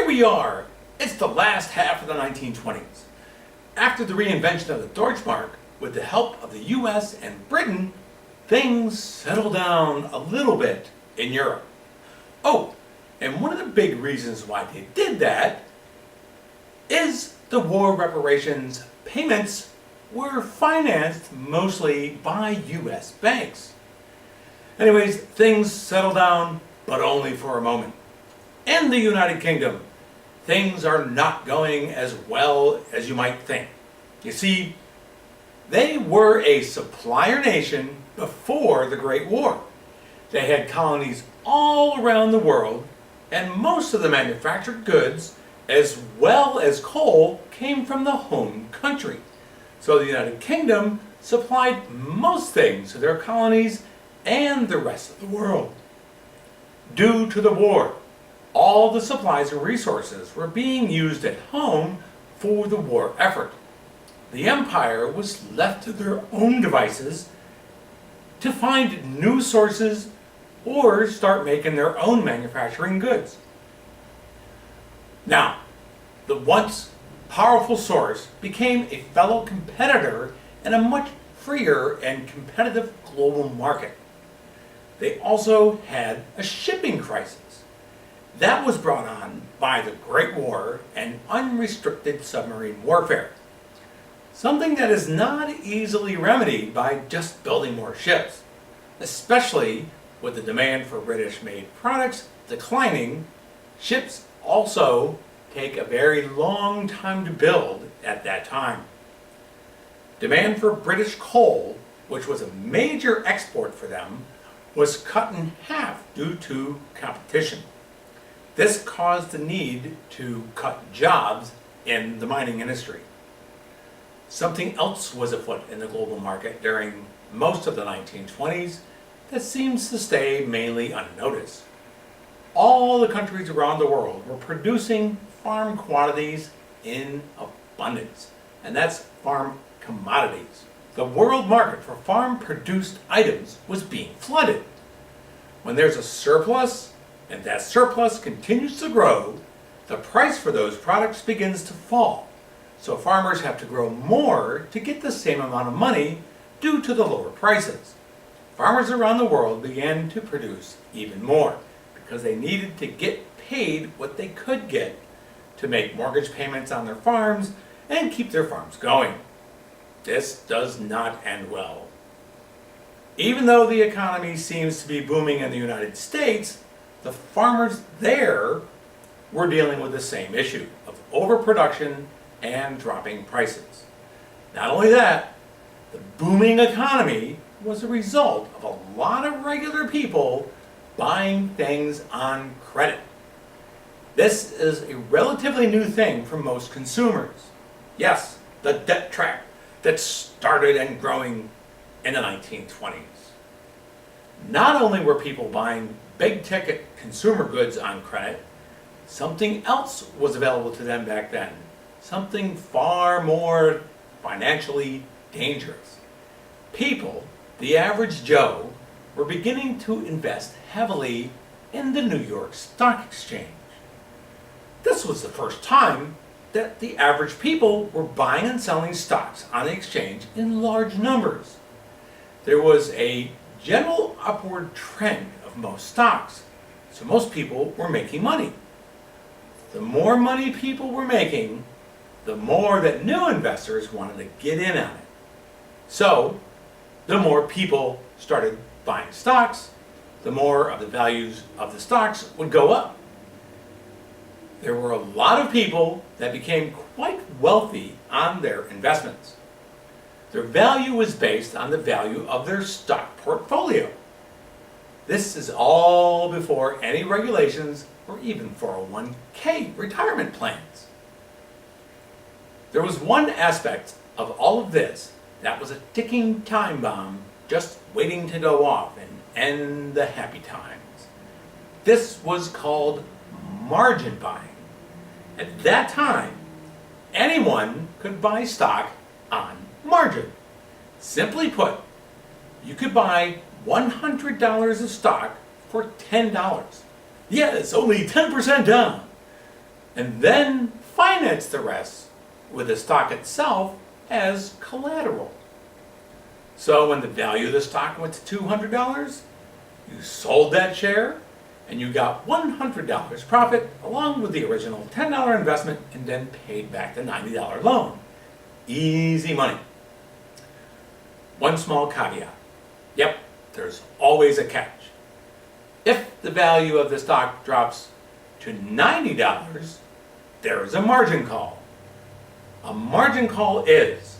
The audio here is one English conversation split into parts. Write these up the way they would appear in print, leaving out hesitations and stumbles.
we are. It's the last half of the 1920s. After the reinvention of the Deutschmark, with the help of the US and Britain, things settled down a little bit in Europe. Oh, and one of the big reasons why they did that is the war reparations payments were financed mostly by US banks. Anyways, things settled down, but only for a moment. In the United Kingdom, things are not going as well as you might think. You see, they were a supplier nation before the Great War. They had colonies all around the world, and most of the manufactured goods, as well as coal, came from the home country. So the United Kingdom supplied most things to their colonies and the rest of the world. Due to the war, all the supplies and resources were being used at home for the war effort. The empire was left to their own devices to find new sources or start making their own manufacturing goods. Now, the once powerful source became a fellow competitor in a much freer and competitive global market. They also had a shipping crisis. That was brought on by the Great War and unrestricted submarine warfare. Something that is not easily remedied by just building more ships, especially with the demand for British-made products declining. Ships also take a very long time to build at that time. Demand for British coal, which was a major export for them, was cut in half due to competition. This caused the need to cut jobs in the mining industry. Something else was afoot in the global market during most of the 1920s that seems to stay mainly unnoticed. All the countries around the world were producing farm commodities in abundance, and that's farm commodities. The world market for farm-produced items was being flooded. When there's a surplus, and that surplus continues to grow, the price for those products begins to fall. So farmers have to grow more to get the same amount of money due to the lower prices. Farmers around the world began to produce even more because they needed to get paid what they could get to make mortgage payments on their farms and keep their farms going. This does not end well. Even though the economy seems to be booming in the United States, the farmers there were dealing with the same issue of overproduction and dropping prices. Not only that, the booming economy was a result of a lot of regular people buying things on credit. This is a relatively new thing for most consumers. Yes, the debt trap that started and growing in the 1920s. Not only were people buying big-ticket consumer goods on credit, something else was available to them back then. Something far more financially dangerous. People, the average Joe, were beginning to invest heavily in the New York Stock Exchange. This was the first time that the average people were buying and selling stocks on the exchange in large numbers. There was a general upward trend of most stocks, so most people were making money. The more money people were making, the more that new investors wanted to get in on it. So, the more people started buying stocks, the more of the values of the stocks would go up. There were a lot of people that became quite wealthy on their investments. Their value was based on the value of their stock portfolio. This is all before any regulations or even 401k retirement plans. There was one aspect of all of this that was a ticking time bomb just waiting to go off and end the happy times. This was called margin buying. At that time, anyone could buy stock on margin. Simply put, you could buy $100 of stock for $10. Yeah, it's only 10% down. and then finance the rest with the stock itself as collateral. So when the value of the stock went to $200, you sold that share and you got $100 profit along with the original $10 investment and then paid back the $90 loan. Easy money. One small caveat. Yep, there's always a catch. If the value of the stock drops to $90, there is a margin call. A margin call is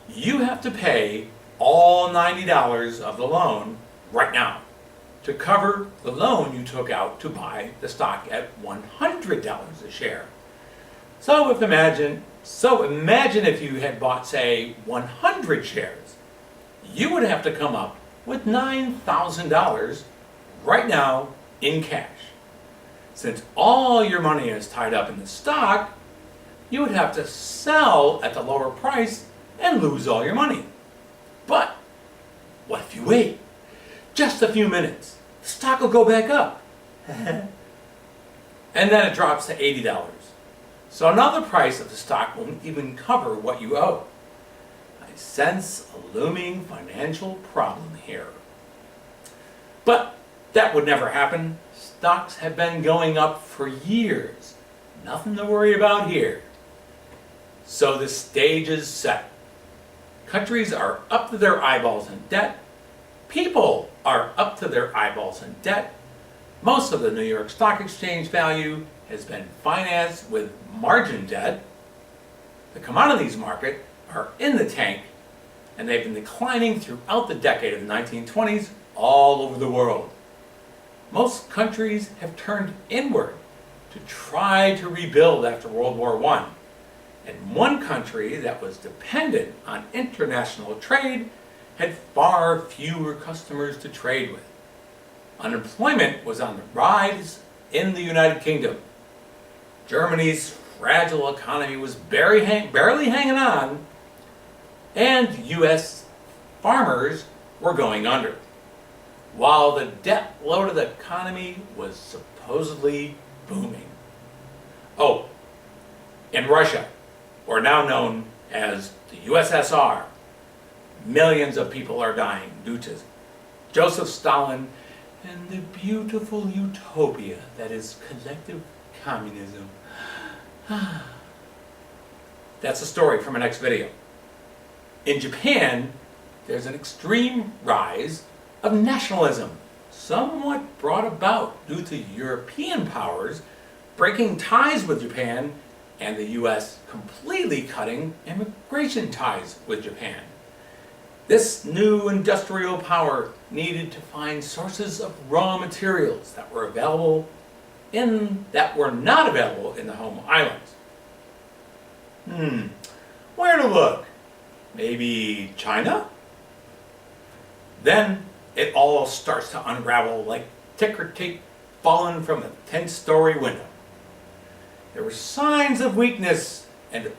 you have to pay all $90 of the loan right now to cover the loan you took out to buy the stock at $100 a share. So imagine if you had bought, say, 100 shares, you would have to come up with $9,000 right now in cash. Since all your money is tied up in the stock, you would have to sell at the lower price and lose all your money. But what if you wait just a few minutes? The stock will go back up. And then it drops to $80. So now the price of the stock won't even cover what you owe. I sense a looming financial problem here. But that would never happen. Stocks have been going up for years. Nothing to worry about here. So the stage is set. Countries are up to their eyeballs in debt. People are up to their eyeballs in debt. Most of the New York Stock Exchange value has been financed with margin debt. The commodities market are in the tank, and they've been declining throughout the decade of the 1920s all over the world. Most countries have turned inward to try to rebuild after World War I. And one country that was dependent on international trade had far fewer customers to trade with. Unemployment was on the rise in the United Kingdom. Germany's fragile economy was barely hanging on, and U.S. farmers were going under, while the debt-loaded economy was supposedly booming. Oh, in Russia, or now known as the USSR, millions of people are dying due to Joseph Stalin and the beautiful utopia that is collective communism. That's a story from my next video. In Japan, there's an extreme rise of nationalism, somewhat brought about due to European powers breaking ties with Japan and the U.S. completely cutting immigration ties with Japan. This new industrial power needed to find sources of raw materials that were not available in the home islands. Where to look? Maybe China? Then it all starts to unravel like ticker tape fallen from a 10-story window. There were signs of weakness and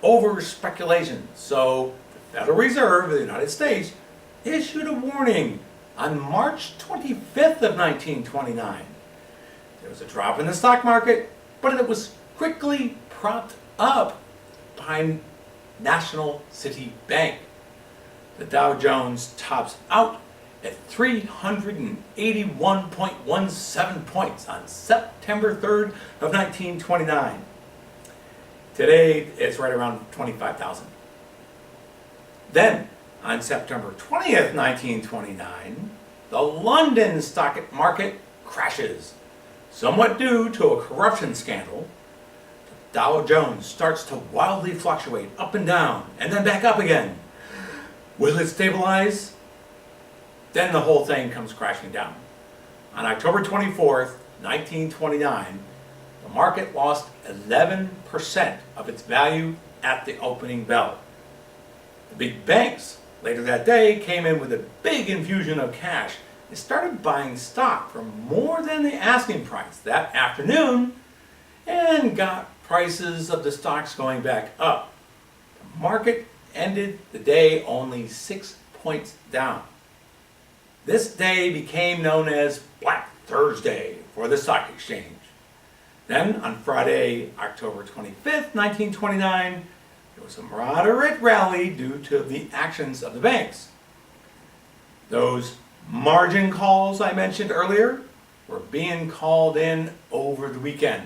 over-speculation, so the Federal Reserve of the United States issued a warning on March 25th of 1929. There was a drop in the stock market, but it was quickly propped up by National City Bank. The Dow Jones tops out at 381.17 points on September 3rd of 1929. Today, it's right around 25,000. Then, on September 20th, 1929, the London stock market crashes. Somewhat due to a corruption scandal, the Dow Jones starts to wildly fluctuate up and down, and then back up again. Will it stabilize? Then the whole thing comes crashing down. On October 24th, 1929, the market lost 11% of its value at the opening bell. The big banks later that day came in with a big infusion of cash. They started buying stock for more than the asking price that afternoon and got prices of the stocks going back up. The market ended the day only 6 points down. This day became known as Black Thursday for the stock exchange. Then on Friday, October 25th, 1929, there was a moderate rally due to the actions of the banks. Those margin calls I mentioned earlier were being called in over the weekend.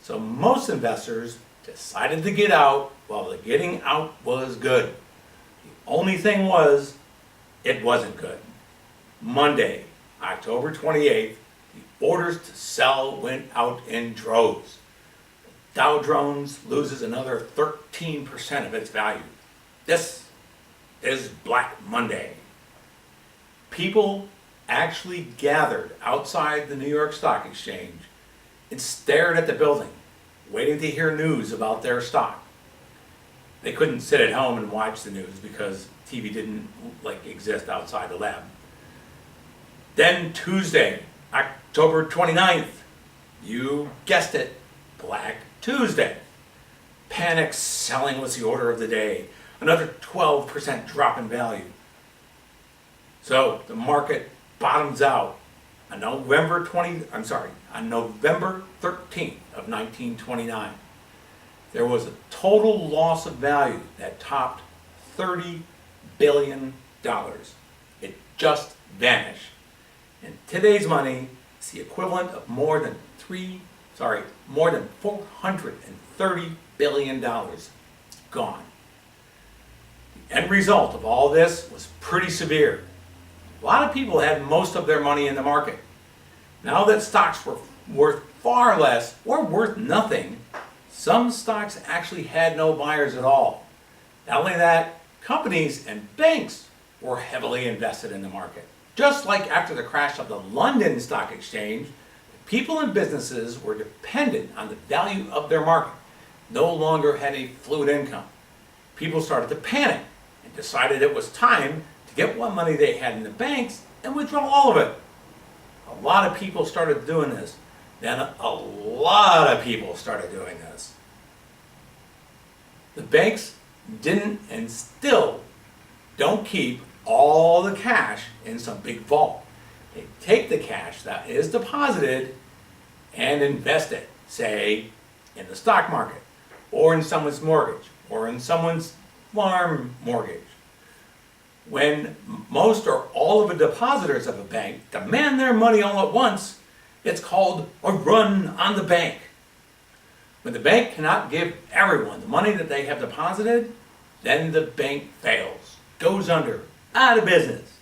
So most investors decided to get out while the getting out was good. The only thing was, it wasn't good. Monday, October 28th, the orders to sell went out in droves. The Dow Jones loses another 13% of its value. This is Black Monday. People actually gathered outside the New York Stock Exchange and stared at the building, waiting to hear news about their stock. They couldn't sit at home and watch the news because TV didn't exist outside the lab. Then Tuesday, October 29th, you guessed it, Black Tuesday. Panic selling was the order of the day, another 12% drop in value. So the market bottoms out on November 13th of 1929. There was a total loss of value that topped $30 billion. It just vanished. In today's money, it's the equivalent of more than $430 billion gone. The end result of all this was pretty severe. A lot of people had most of their money in the market. Now that stocks were worth far less or worth nothing, some stocks actually had no buyers at all. Not only that, companies and banks were heavily invested in the market. Just like after the crash of the London Stock Exchange, people and businesses were dependent on the value of their market, no longer had a fluid income. People started to panic and decided it was time to get what money they had in the banks and withdraw all of it. A lot of people started doing this. Then a lot of people started doing this. The banks didn't and still don't keep all the cash in some big vault. They take the cash that is deposited and invest it, say, in the stock market, or in someone's mortgage, or in someone's farm mortgage. When most or all of the depositors of a bank demand their money all at once, it's called a run on the bank. When the bank cannot give everyone the money that they have deposited, then the bank fails, goes under, out of business.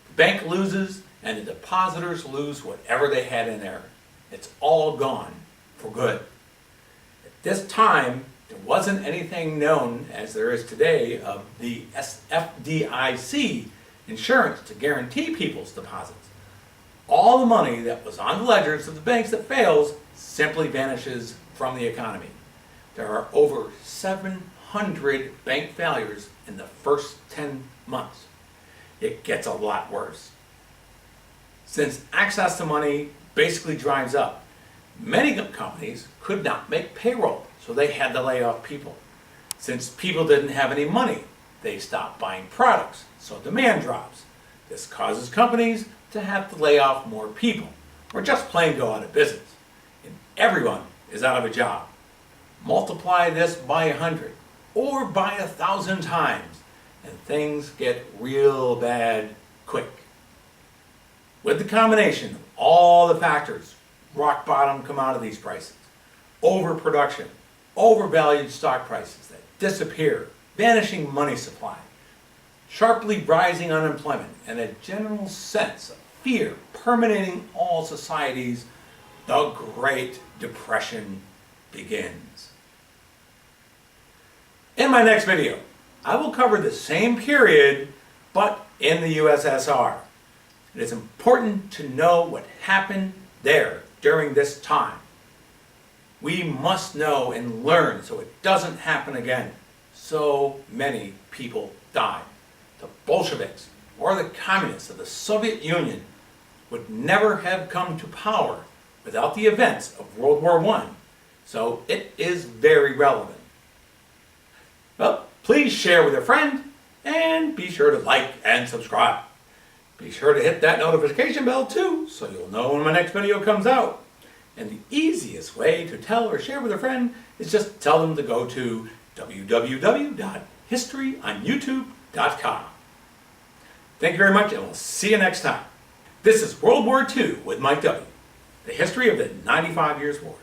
The bank loses and the depositors lose whatever they had in there. It's all gone for good. At this time, there wasn't anything known as there is today of the FDIC insurance to guarantee people's deposits. All the money that was on the ledgers of the banks that fails simply vanishes from the economy. There are over 700 bank failures in the first 10 months. It gets a lot worse. Since access to money basically dries up, many companies could not make payroll, so they had to lay off people. Since people didn't have any money, they stopped buying products, so demand drops. This causes companies to have to lay off more people, or just plain go out of business. And everyone is out of a job. Multiply this by 100, or by 1,000 times, and things get real bad quick. With the combination of all the factors, rock bottom commodities prices, overproduction, overvalued stock prices that disappear, vanishing money supply, sharply rising unemployment, and a general sense of fear permeating all societies, the Great Depression begins. In my next video, I will cover the same period, but in the USSR. It is important to know what happened there during this time. We must know and learn so it doesn't happen again. So many people died. The Bolsheviks or the communists of the Soviet Union would never have come to power without the events of World War I. So it is very relevant. Well, please share with a friend and be sure to like and subscribe. Be sure to hit that notification bell too so you'll know when my next video comes out. And the easiest way to tell or share with a friend is just tell them to go to www.historyonyoutube.com. Thank you very much, and we'll see you next time. This is World War II with Mike W., the history of the 95 Years' War.